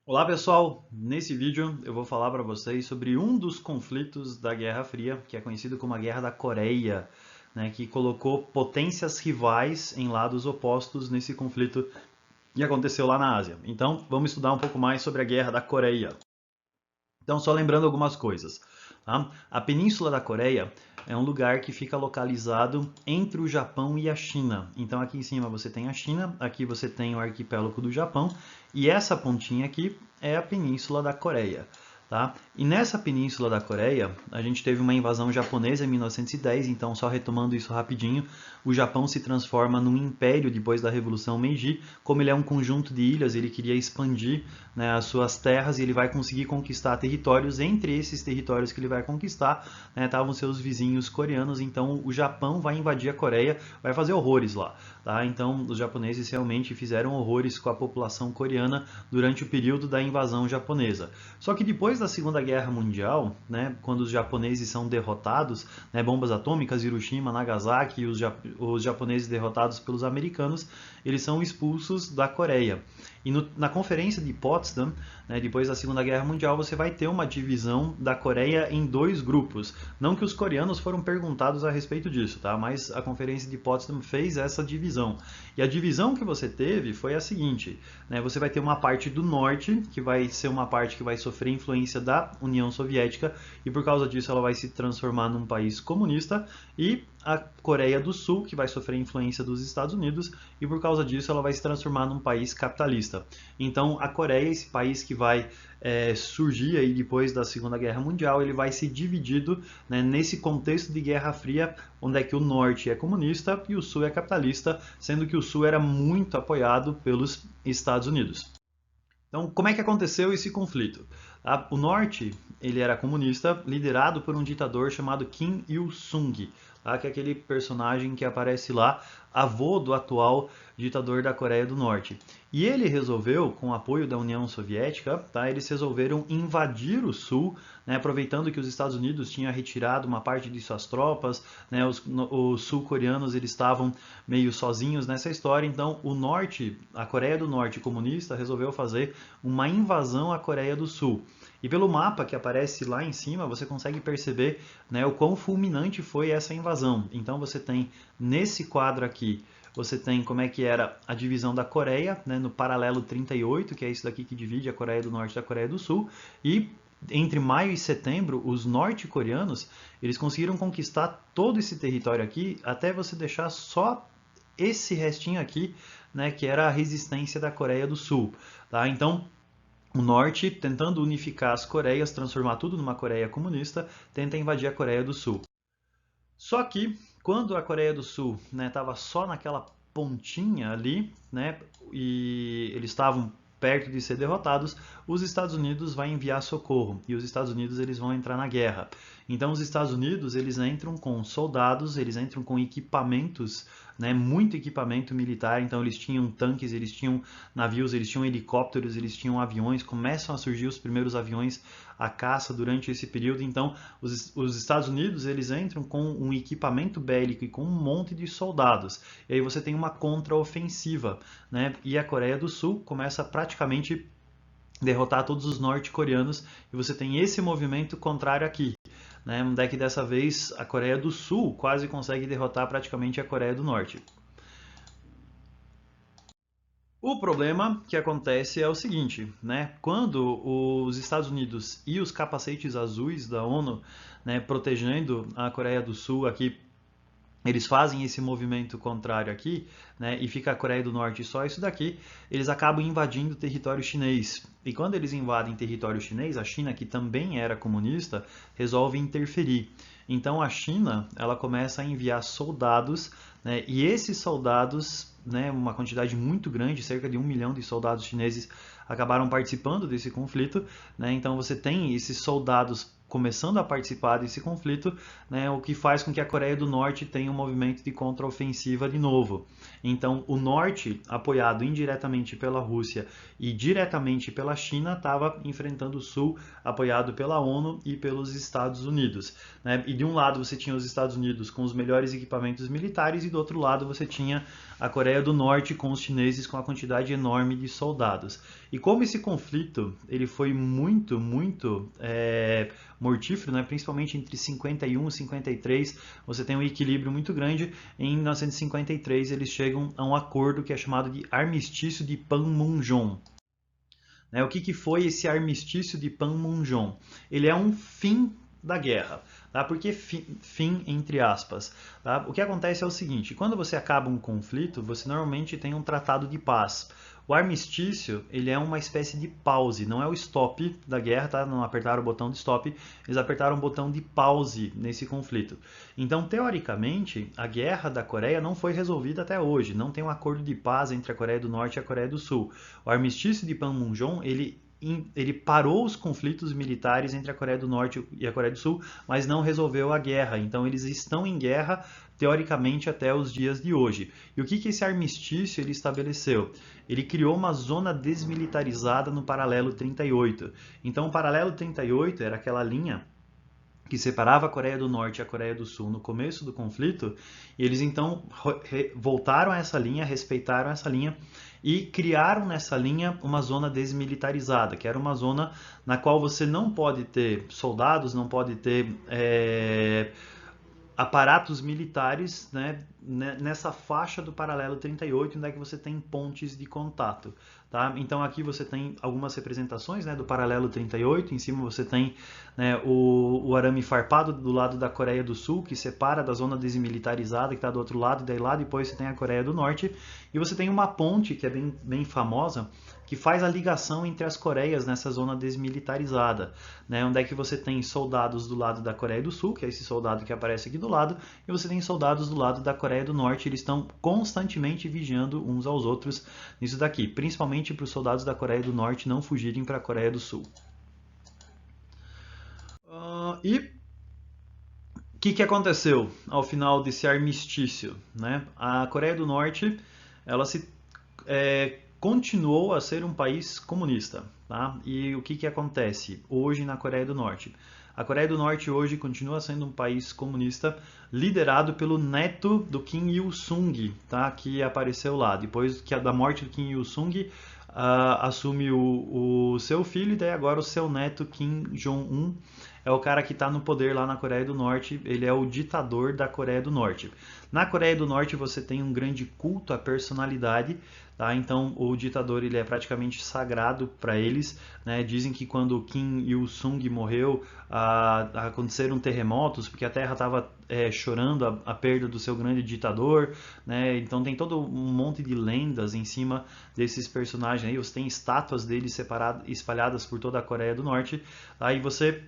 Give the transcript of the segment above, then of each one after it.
Olá pessoal, nesse vídeo eu vou falar para vocês sobre um dos conflitos da Guerra Fria, que é conhecido como a Guerra da Coreia, né, que colocou potências rivais em lados opostos nesse conflito que aconteceu lá na Ásia. Então vamos estudar um pouco mais sobre a Guerra da Coreia. Então, só lembrando algumas coisas. Tá? A Península da Coreia é um lugar que fica localizado entre o Japão e a China. Então, aqui em cima você tem a China, aqui você tem o arquipélago do Japão, e essa pontinha aqui é a Península da Coreia. Tá? E nessa Península da Coreia, a gente teve uma invasão japonesa em 1910, então só retomando isso rapidinho, o Japão se transforma num império depois da Revolução Meiji. Como ele é um conjunto de ilhas, ele queria expandir, né, as suas terras e ele vai conseguir conquistar territórios. Entre esses territórios que ele vai conquistar, né, estavam seus vizinhos coreanos, então o Japão vai invadir a Coreia, vai fazer horrores lá. Tá? Então os japoneses realmente fizeram horrores com a população coreana durante o período da invasão japonesa. Só que depois da Segunda Guerra Mundial, né, quando os japoneses são derrotados, né, bombas atômicas, Hiroshima, Nagasaki, os japoneses derrotados pelos americanos, eles são expulsos da Coreia. E na Conferência de Potsdam, né, depois da Segunda Guerra Mundial, você vai ter uma divisão da Coreia em dois grupos. Não que os coreanos foram perguntados a respeito disso, tá? Mas a Conferência de Potsdam fez essa divisão. E a divisão que você teve foi a seguinte, né? Você vai ter uma parte do norte, que vai ser uma parte que vai sofrer influência da União Soviética, e por causa disso ela vai se transformar num país comunista, e a Coreia do Sul, que vai sofrer influência dos Estados Unidos, e por causa disso ela vai se transformar num país capitalista. Então a Coreia, esse país que vai surgir aí depois da Segunda Guerra Mundial, ele vai ser dividido, né, nesse contexto de Guerra Fria, onde é que o norte é comunista e o sul é capitalista, sendo que o sul era muito apoiado pelos Estados Unidos. Então, como é que aconteceu esse conflito? O norte, ele era comunista, liderado por um ditador chamado Kim Il-sung, tá? Que é aquele personagem que aparece lá, avô do atual ditador da Coreia do Norte. E ele resolveu, com o apoio da União Soviética, tá? Eles resolveram invadir o sul, né? Aproveitando que os Estados Unidos tinham retirado uma parte de suas tropas, né? Os sul-coreanos eles estavam meio sozinhos nessa história, então o norte, a Coreia do Norte comunista, resolveu fazer uma invasão à Coreia do Sul. E pelo mapa que aparece lá em cima, você consegue perceber, né, o quão fulminante foi essa invasão. Então você tem nesse quadro aqui, você tem como é que era a divisão da Coreia, né, no paralelo 38, que é isso daqui que divide a Coreia do Norte da Coreia do Sul, e entre maio e setembro, os norte-coreanos, eles conseguiram conquistar todo esse território aqui, até você deixar só esse restinho aqui, né, que era a resistência da Coreia do Sul. Tá? Então, o norte, tentando unificar as Coreias, transformar tudo numa Coreia comunista, tenta invadir a Coreia do Sul. Só que, quando a Coreia do Sul estava, né, só naquela pontinha ali, né, e eles estavam perto de ser derrotados, os Estados Unidos vai enviar socorro e os Estados Unidos eles vão entrar na guerra. Então os Estados Unidos eles entram com soldados, eles entram com equipamentos, né, muito equipamento militar. Então eles tinham tanques, eles tinham navios, eles tinham helicópteros, eles tinham aviões. Começam a surgir os primeiros aviões a caça durante esse período. Então os Estados Unidos eles entram com um equipamento bélico e com um monte de soldados. E aí você tem uma contraofensiva, né? E a Coreia do Sul começa a praticamente derrotar todos os norte-coreanos, e você tem esse movimento contrário aqui, né? Onde é que dessa vez a Coreia do Sul quase consegue derrotar praticamente a Coreia do Norte. O problema que acontece é o seguinte, né? Quando os Estados Unidos e os capacetes azuis da ONU, né, protegendo a Coreia do Sul aqui, eles fazem esse movimento contrário aqui, né, e fica a Coreia do Norte só isso daqui, eles acabam invadindo o território chinês. E quando eles invadem território chinês, a China, que também era comunista, resolve interferir. Então a China, ela começa a enviar soldados, né, e esses soldados, né, uma quantidade muito grande, cerca de 1 milhão de soldados chineses acabaram participando desse conflito, né, então você tem esses soldados começando a participar desse conflito, né, o que faz com que a Coreia do Norte tenha um movimento de contraofensiva de novo. Então, o Norte, apoiado indiretamente pela Rússia e diretamente pela China, estava enfrentando o Sul, apoiado pela ONU e pelos Estados Unidos. Né? E de um lado você tinha os Estados Unidos com os melhores equipamentos militares e do outro lado você tinha a Coreia do Norte com os chineses com a quantidade enorme de soldados. E como esse conflito ele foi muito mortífero, né? Principalmente entre 51 e 53, você tem um equilíbrio muito grande. Em 1953 eles chegam a um acordo que é chamado de Armistício de Panmunjom. O que foi esse Armistício de Panmunjom? Ele é um fim da guerra. Tá? Por que fim entre aspas? Tá? O que acontece é o seguinte, quando você acaba um conflito, você normalmente tem um tratado de paz. O armistício, ele é uma espécie de pause, não é o stop da guerra, tá? Não apertaram o botão de stop, eles apertaram o botão de pause nesse conflito. Então, teoricamente, a guerra da Coreia não foi resolvida até hoje, não tem um acordo de paz entre a Coreia do Norte e a Coreia do Sul. O armistício de Panmunjom, ele parou os conflitos militares entre a Coreia do Norte e a Coreia do Sul, mas não resolveu a guerra. Então eles estão em guerra teoricamente até os dias de hoje. E o que esse armistício ele estabeleceu? Ele criou uma zona desmilitarizada no paralelo 38. Então o paralelo 38 era aquela linha que separava a Coreia do Norte e a Coreia do Sul no começo do conflito, e eles então voltaram a essa linha, respeitaram essa linha e criaram nessa linha uma zona desmilitarizada, que era uma zona na qual você não pode ter soldados, não pode ter aparatos militares, né, nessa faixa do paralelo 38, onde é que você tem pontes de contato. Tá? Então aqui você tem algumas representações, né, do paralelo 38, em cima você tem, né, o arame farpado do lado da Coreia do Sul, que separa da zona desmilitarizada, que está do outro lado, e daí lá depois você tem a Coreia do Norte, e você tem uma ponte que é bem famosa, que faz a ligação entre as Coreias nessa zona desmilitarizada, né, onde é que você tem soldados do lado da Coreia do Sul, que é esse soldado que aparece aqui do lado, e você tem soldados do lado da Coreia do Norte, eles estão constantemente vigiando uns aos outros nisso daqui, principalmente para os soldados da Coreia do Norte não fugirem para a Coreia do Sul. E o que aconteceu ao final desse armistício? Né? A Coreia do Norte ela continuou a ser um país comunista. Tá? E o que acontece hoje na Coreia do Norte? A Coreia do Norte hoje continua sendo um país comunista liderado pelo neto do Kim Il-sung, tá? Que apareceu lá. Depois da morte do Kim Il-sung, assume o seu filho e daí agora o seu neto Kim Jong-un é o cara que está no poder lá na Coreia do Norte, ele é o ditador da Coreia do Norte. Na Coreia do Norte você tem um grande culto à personalidade, tá? Então o ditador ele é praticamente sagrado para eles, né? Dizem que quando Kim Il-sung morreu, aconteceram terremotos, porque a terra estava chorando a perda do seu grande ditador, né? Então tem todo um monte de lendas em cima desses personagens aí, você tem estátuas deles espalhadas por toda a Coreia do Norte, aí você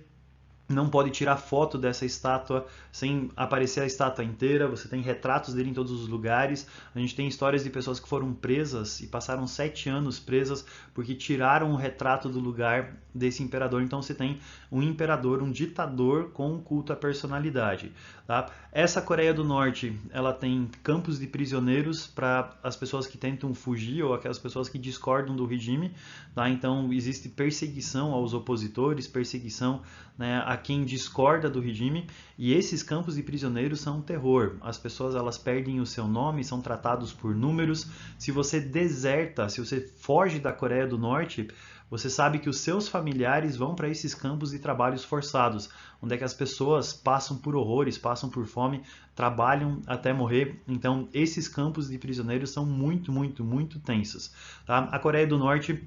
não pode tirar foto dessa estátua sem aparecer a estátua inteira, você tem retratos dele em todos os lugares, a gente tem histórias de pessoas que foram presas e passaram 7 anos presas porque tiraram o retrato do lugar desse imperador, então você tem um imperador, um ditador com um culto à personalidade. Tá? Essa Coreia do Norte, ela tem campos de prisioneiros para as pessoas que tentam fugir ou aquelas pessoas que discordam do regime, tá? Então existe perseguição aos opositores, perseguição, né, a quem discorda do regime, e esses campos de prisioneiros são um terror. As pessoas elas perdem o seu nome, são tratados por números. Se você deserta, se você foge da Coreia do Norte, você sabe que os seus familiares vão para esses campos de trabalhos forçados, onde é que as pessoas passam por horrores, passam por fome, trabalham até morrer. Então, esses campos de prisioneiros são muito tensos. Tá? A Coreia do Norte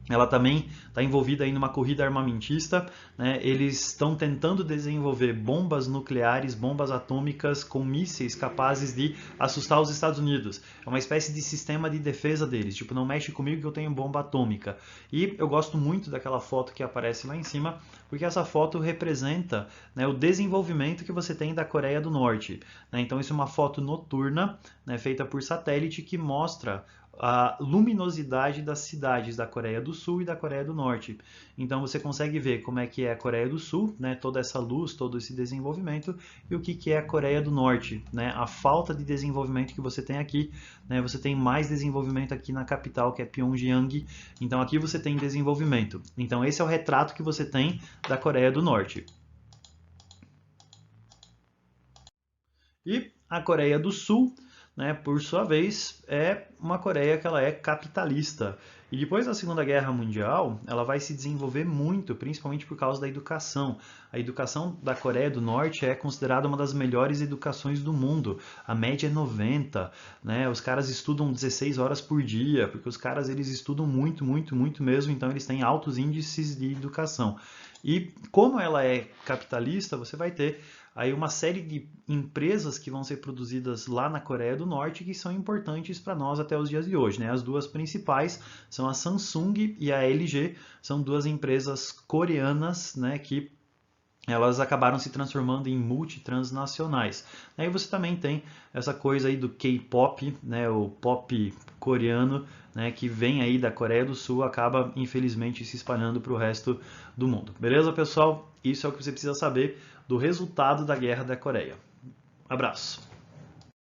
ela também está envolvida aí numa corrida armamentista, né? Eles estão tentando desenvolver bombas nucleares, bombas atômicas com mísseis capazes de assustar os Estados Unidos. É uma espécie de sistema de defesa deles, tipo, não mexe comigo que eu tenho bomba atômica. E eu gosto muito daquela foto que aparece lá em cima, porque essa foto representa, né, o desenvolvimento que você tem da Coreia do Norte. Né? Então isso é uma foto noturna, né, feita por satélite que mostra a luminosidade das cidades da Coreia do Sul e da Coreia do Norte. Então você consegue ver como é que é a Coreia do Sul, né, toda essa luz, todo esse desenvolvimento, e o que é a Coreia do Norte, né, a falta de desenvolvimento que você tem aqui, né, você tem mais desenvolvimento aqui na capital, que é Pyongyang, então aqui você tem desenvolvimento. Então esse é o retrato que você tem da Coreia do Norte. E a Coreia do Sul, né, por sua vez, é uma Coreia que ela é capitalista. E depois da Segunda Guerra Mundial, ela vai se desenvolver muito, principalmente por causa da educação. A educação da Coreia do Norte é considerada uma das melhores educações do mundo. A média é 90, né? Os caras estudam 16 horas por dia, porque os caras eles estudam muito, muito, muito mesmo, então eles têm altos índices de educação. E como ela é capitalista, você vai ter aí uma série de empresas que vão ser produzidas lá na Coreia do Norte que são importantes para nós até os dias de hoje, né? As duas principais são a Samsung e a LG, são duas empresas coreanas, né, que elas acabaram se transformando em multitransnacionais. Aí você também tem essa coisa aí do K-pop, né, o pop coreano, né, que vem aí da Coreia do Sul, acaba infelizmente se espalhando para o resto do mundo. Beleza, pessoal? Isso é o que você precisa saber do resultado da Guerra da Coreia. Abraço!